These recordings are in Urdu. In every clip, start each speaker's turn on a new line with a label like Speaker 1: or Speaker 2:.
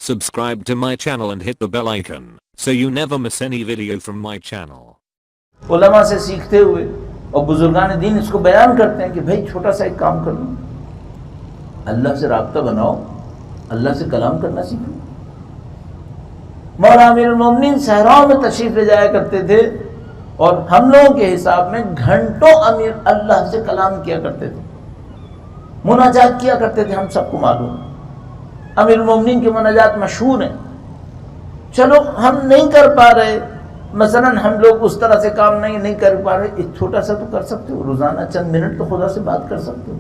Speaker 1: Subscribe to my channel and hit the bell icon so you never miss any video from my channel.
Speaker 2: علماء سے سیکھتے ہوئے اور بزرگان دین اس کو بیان کرتے ہیں کہ بھائی چھوٹا سا ایک کام کر لو، اللہ سے رابطہ بناؤ، اللہ سے کلام کرنا سیکھو۔ مولانا امیر المومنین صحراؤں میں تشریف لے جایا کرتے تھے اور ہم لوگوں کے حساب میں گھنٹوں امیر اللہ سے کلام کیا کرتے تھے، مناجات کیا کرتے تھے۔ ہم سب کو معلوم ہے امیر المومنین کی مناجات مشہور ہیں۔ چلو ہم نہیں کر پا رہے، مثلا ہم لوگ اس طرح سے کام نہیں کر پا رہے، ایک چھوٹا سا تو کر سکتے ہو، روزانہ چند منٹ تو خدا سے بات کر سکتے ہو،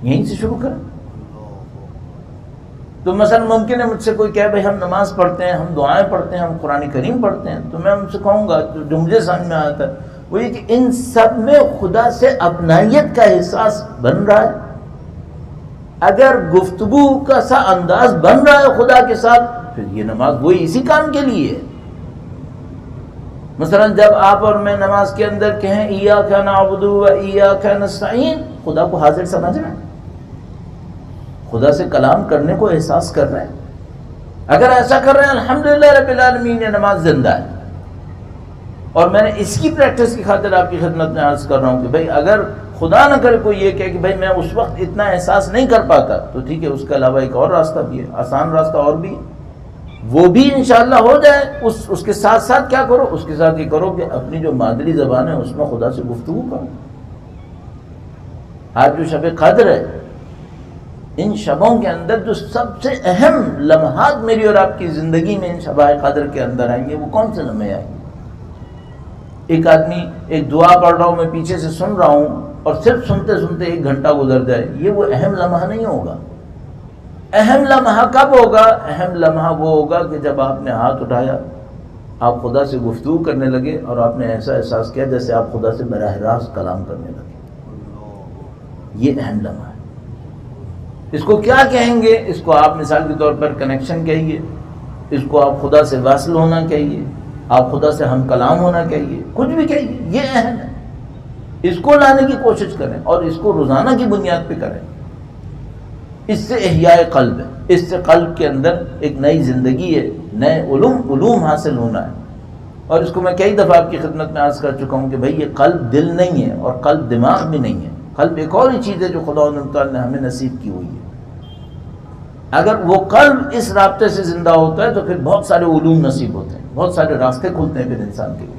Speaker 2: یہیں سے شروع کریں۔ تو مثلا ممکن ہے مجھ سے کوئی کہے بھائی ہم نماز پڑھتے ہیں، ہم دعائیں پڑھتے ہیں، ہم قرآن کریم پڑھتے ہیں، تو میں ان سے کہوں گا جو مجھے سمجھ میں آتا ہے وہ یہ کہ ان سب میں خدا سے اپنائیت کا احساس بن رہا ہے؟ اگر گفتگو کا سا انداز بن رہا ہے خدا کے ساتھ، پھر یہ نماز وہی اسی کام کے لیے ہے۔ مثلا جب آپ اور میں نماز کے اندر کہیں ایاک نعبد و ایاک نستعین، خدا کو حاضر سمجھ رہے ہیں، خدا سے کلام کرنے کو احساس کر رہے ہیں۔ اگر ایسا کر رہے ہیں الحمدللہ رب العالمین، یہ نماز زندہ ہے۔ اور میں نے اس کی پریکٹس کی خاطر آپ کی خدمت میں عرض کر رہا ہوں کہ بھائی اگر خدا نہ کرے کوئی یہ کہے کہ بھائی میں اس وقت اتنا احساس نہیں کر پاتا، تو ٹھیک ہے، اس کے علاوہ ایک اور راستہ بھی ہے، آسان راستہ اور بھی ہے، وہ بھی انشاءاللہ ہو جائے۔ اس کے ساتھ ساتھ کیا کرو؟ اس کے ساتھ یہ کرو کہ اپنی جو مادری زبان ہے اس میں خدا سے گفتگو کرو۔ آج جو شب قدر ہے، ان شبوں کے اندر جو سب سے اہم لمحات میری اور آپ کی زندگی میں ان شب قدر کے اندر آئیں گے، وہ کون سے لمحے آئیں گے؟ ایک آدمی ایک دعا پڑھ رہا ہوں، میں پیچھے سے سن رہا ہوں اور صرف سنتے سنتے 1 گھنٹہ گزر جائے، یہ وہ اہم لمحہ نہیں ہوگا۔ اہم لمحہ کب ہوگا؟ اہم لمحہ وہ ہوگا کہ جب آپ نے ہاتھ اٹھایا، آپ خدا سے گفتگو کرنے لگے اور آپ نے ایسا احساس کیا جیسے آپ خدا سے براہ راست کلام کرنے لگے۔ یہ اہم لمحہ ہے۔ اس کو کیا کہیں گے؟ اس کو آپ مثال کے طور پر کنیکشن کہیے، اس کو آپ خدا سے واصل ہونا کہیے، آپ خدا سے ہم کلام ہونا کہیے، کچھ بھی کہیے، یہ اہم ہے۔ اس کو لانے کی کوشش کریں اور اس کو روزانہ کی بنیاد پہ کریں۔ اس سے احیاء قلب ہے، اس سے قلب کے اندر ایک نئی زندگی ہے، نئے علوم حاصل ہونا ہے۔ اور اس کو میں کئی دفعہ آپ کی خدمت میں عرض کر چکا ہوں کہ بھئی یہ قلب دل نہیں ہے اور قلب دماغ بھی نہیں ہے، قلب ایک اور ہی چیز ہے جو خدا تعالیٰ نے ہمیں نصیب کی ہوئی ہے۔ اگر وہ قلب اس رابطے سے زندہ ہوتا ہے تو پھر بہت سارے علوم نصیب ہوتے ہیں، بہت سارے راستے کھلتے ہیں پھر انسان کے لیے۔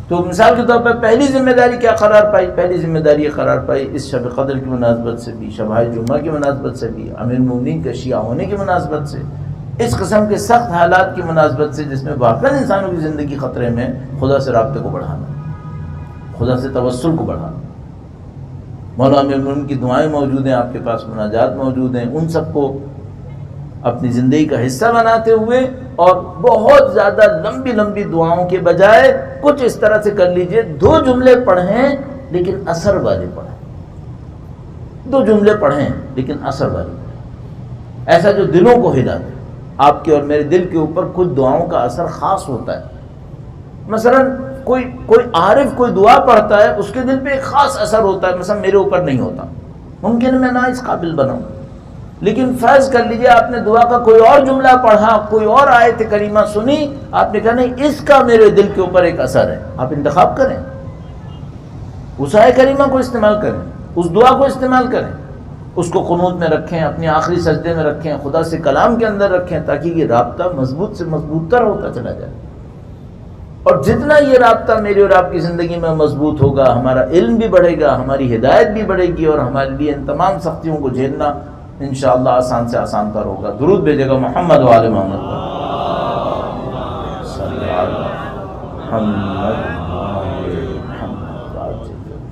Speaker 2: تو مثال کے طور پر پہلی ذمہ داری کیا قرار پائی؟ پہلی ذمہ داری یہ قرار پائی اس شب قدر کی مناسبت سے بھی، شب جمعہ کی مناسبت سے بھی، امیر المومنین کے شیعہ ہونے کی مناسبت سے، اس قسم کے سخت حالات کی مناسبت سے جس میں واقعی انسانوں کی زندگی خطرے میں، خدا سے رابطے کو بڑھانا، خدا سے توسل کو بڑھانا۔ مولانا امیر المومنین کی دعائیں موجود ہیں، آپ کے پاس مناجات موجود ہیں، ان سب کو اپنی زندگی کا حصہ بناتے ہوئے اور بہت زیادہ لمبی لمبی دعاؤں کے بجائے کچھ اس طرح سے کر لیجئے، 2 جملے پڑھیں لیکن اثر والے پڑھیں، 2 جملے پڑھیں لیکن اثر والے پڑھیں، ایسا جو دلوں کو ہلا دے۔ آپ کے اور میرے دل کے اوپر کچھ دعاؤں کا اثر خاص ہوتا ہے۔ مثلا کوئی عارف کوئی دعا پڑھتا ہے، اس کے دل پہ ایک خاص اثر ہوتا ہے، مثلا میرے اوپر نہیں ہوتا، ممکن ہے میں نہ اس قابل بناؤں، لیکن فرض کر لیجئے آپ نے دعا کا کوئی اور جملہ پڑھا، کوئی اور آیت کریمہ سنی، آپ نے کہا نہیں اس کا میرے دل کے اوپر ایک اثر ہے، آپ انتخاب کریں، اس آیت کریمہ کو استعمال کریں، اس دعا کو استعمال کریں، اس کو قنوت میں رکھیں، اپنے آخری سجدے میں رکھیں، خدا سے کلام کے اندر رکھیں، تاکہ یہ رابطہ مضبوط سے مضبوط تر ہوتا چلا جائے۔ اور جتنا یہ رابطہ میری اور آپ کی زندگی میں مضبوط ہوگا، ہمارا علم بھی بڑھے گا، ہماری ہدایت بھی بڑھے گی، اور ہمارے لیے ان تمام سختیوں کو جھیلنا انشاءاللہ آسان سے آسان تر ہوگا۔ درود بھیجے گا محمد و آل محمد۔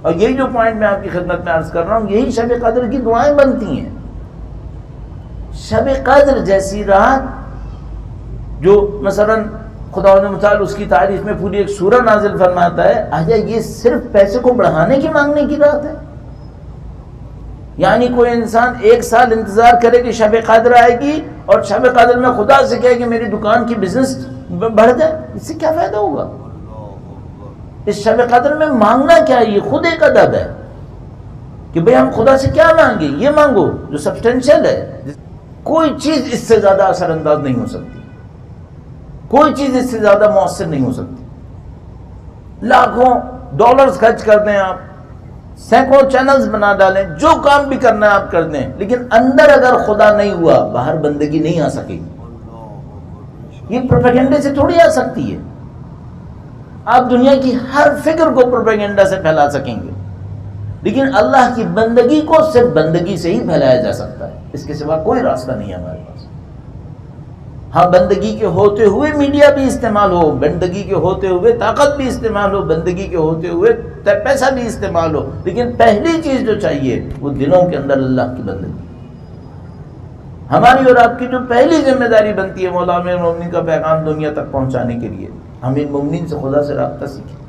Speaker 2: اور یہی جو پوائنٹ میں آپ کی خدمت میں عرض کر رہا ہوں، یہی شب قدر کی دعائیں بنتی ہیں۔ شب قدر جیسی رات جو مثلا خدا متعال اس کی تعریف میں پوری ایک سورہ نازل فرماتا ہے، آجا یہ صرف پیسے کو بڑھانے کی مانگنے کی رات ہے؟ یعنی کوئی انسان 1 سال انتظار کرے کہ شب قدر آئے گی اور شب قدر میں خدا سے کہے کہ میری دکان کی بزنس بڑھ جائے، اس سے کیا فائدہ ہوگا؟ اس شب قدر میں مانگنا کیا ہے؟ یہ خود ایک ادب ہے کہ بھئی ہم خدا سے کیا مانگیں، یہ مانگو جو سبسٹینشل ہے۔ کوئی چیز اس سے زیادہ اثر انداز نہیں ہو سکتی، کوئی چیز اس سے زیادہ مؤثر نہیں ہو سکتی۔ لاکھوں ڈالرز خرچ کر دیں آپ، سینکڑوں چینلز بنا ڈالیں، جو کام بھی کرنا ہے آپ کر دیں، لیکن اندر اگر خدا نہیں ہوا باہر بندگی نہیں آ سکے گی۔ یہ پروپیگنڈے سے تھوڑی آ سکتی ہے۔ آپ دنیا کی ہر فکر کو پروپیگنڈا سے پھیلا سکیں گے، لیکن اللہ کی بندگی کو صرف بندگی سے ہی پھیلایا جا سکتا ہے، اس کے سوا کوئی راستہ نہیں ہے ہمارے پاس۔ ہاں، بندگی کے ہوتے ہوئے میڈیا بھی استعمال ہو، بندگی کے ہوتے ہوئے طاقت بھی استعمال ہو، بندگی کے ہوتے ہوئے پیسہ بھی استعمال ہو، لیکن پہلی چیز جو چاہیے وہ دلوں کے اندر اللہ کی بندگی۔ ہماری اور آپ کی جو پہلی ذمہ داری بنتی ہے مولا امیر المومنین کا پیغام دنیا تک پہنچانے کے لیے، امیر المومنین سے خدا سے رابطہ سیکھیں۔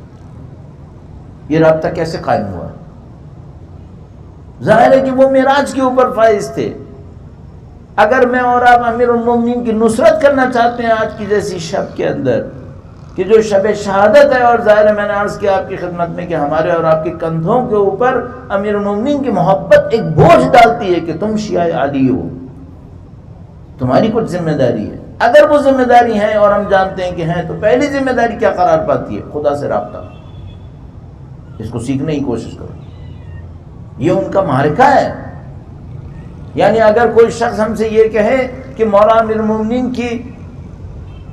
Speaker 2: یہ رابطہ کیسے قائم ہوا؟ ظاہر ہے کہ وہ معراج کے اوپر فائز تھے۔ اگر میں اور آپ امیر المومنین کی نصرت کرنا چاہتے ہیں آج کی جیسی شب کے اندر، کہ جو شب شہادت ہے، اور ظاہر ہے میں نے عرض کیا آپ کی خدمت میں کہ ہمارے اور آپ کے کندھوں کے اوپر امیر المومنین کی محبت ایک بوجھ ڈالتی ہے کہ تم شیعہ علی ہو، تمہاری کچھ ذمہ داری ہے۔ اگر وہ ذمہ داری ہیں اور ہم جانتے ہیں کہ ہیں، تو پہلی ذمہ داری کیا قرار پاتی ہے؟ خدا سے رابطہ۔ اس کو سیکھنے کی کوشش کرو، یہ ان کا معرکہ ہے۔ یعنی اگر کوئی شخص ہم سے یہ کہے کہ مولا امیر المومنین کی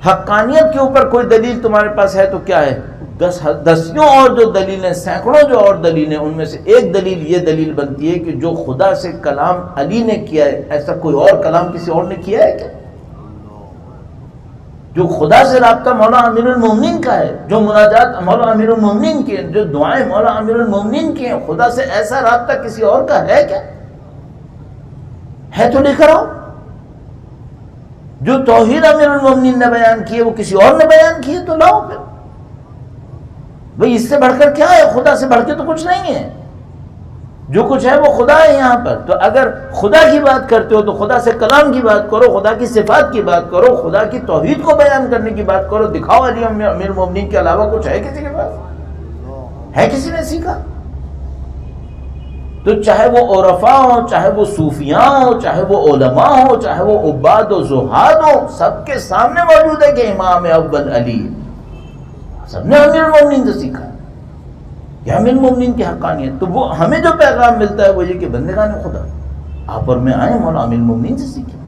Speaker 2: حقانیت کے اوپر کوئی دلیل تمہارے پاس ہے، تو کیا ہے؟ دسیوں اور جو دلیلیں، سینکڑوں جو اور دلیلیں، ان میں سے ایک دلیل یہ دلیل بنتی ہے کہ جو خدا سے کلام علی نے کیا ہے، ایسا کوئی اور کلام کسی اور نے کیا ہے کیا؟ جو خدا سے رابطہ مولا امیر المومنین کا ہے، جو مناجات مولا امیر المومنین کی ہیں، جو دعائیں مولا امیر المومنین کی ہیں، خدا سے ایسا رابطہ کسی اور کا ہے کیا؟ ہے تو لے کر آؤ۔ جو توحید امیر المومنین نے بیان کی ہے وہ کسی اور نے بیان کی ہے، تو لاؤ پھر۔ بھئی اس سے بڑھ کر کیا ہے؟ خدا سے بڑھ کے تو کچھ نہیں ہے، جو کچھ ہے وہ خدا ہے یہاں پر۔ تو اگر خدا کی بات کرتے ہو تو خدا سے کلام کی بات کرو، خدا کی صفات کی بات کرو، خدا کی توحید کو بیان کرنے کی بات کرو۔ دکھاؤ علی امیر المومنین کے علاوہ کچھ ہے کسی کے پاس؟ ہے کسی نے سیکھا؟ تو چاہے وہ عرفاء ہوں، چاہے وہ صوفیاء ہوں، چاہے وہ علماء ہوں، چاہے وہ عباد و زہاد ہوں، سب کے سامنے موجود ہے کہ امام اول علی ہے۔ سب نے امیر المومنین سے سیکھا کہ امیر المومنین کی حقانیت۔ تو وہ ہمیں جو پیغام ملتا ہے وہ یہ کہ بندگان خدا، آپ اور میں آئیں مولا امیر المومنین سے سیکھیں۔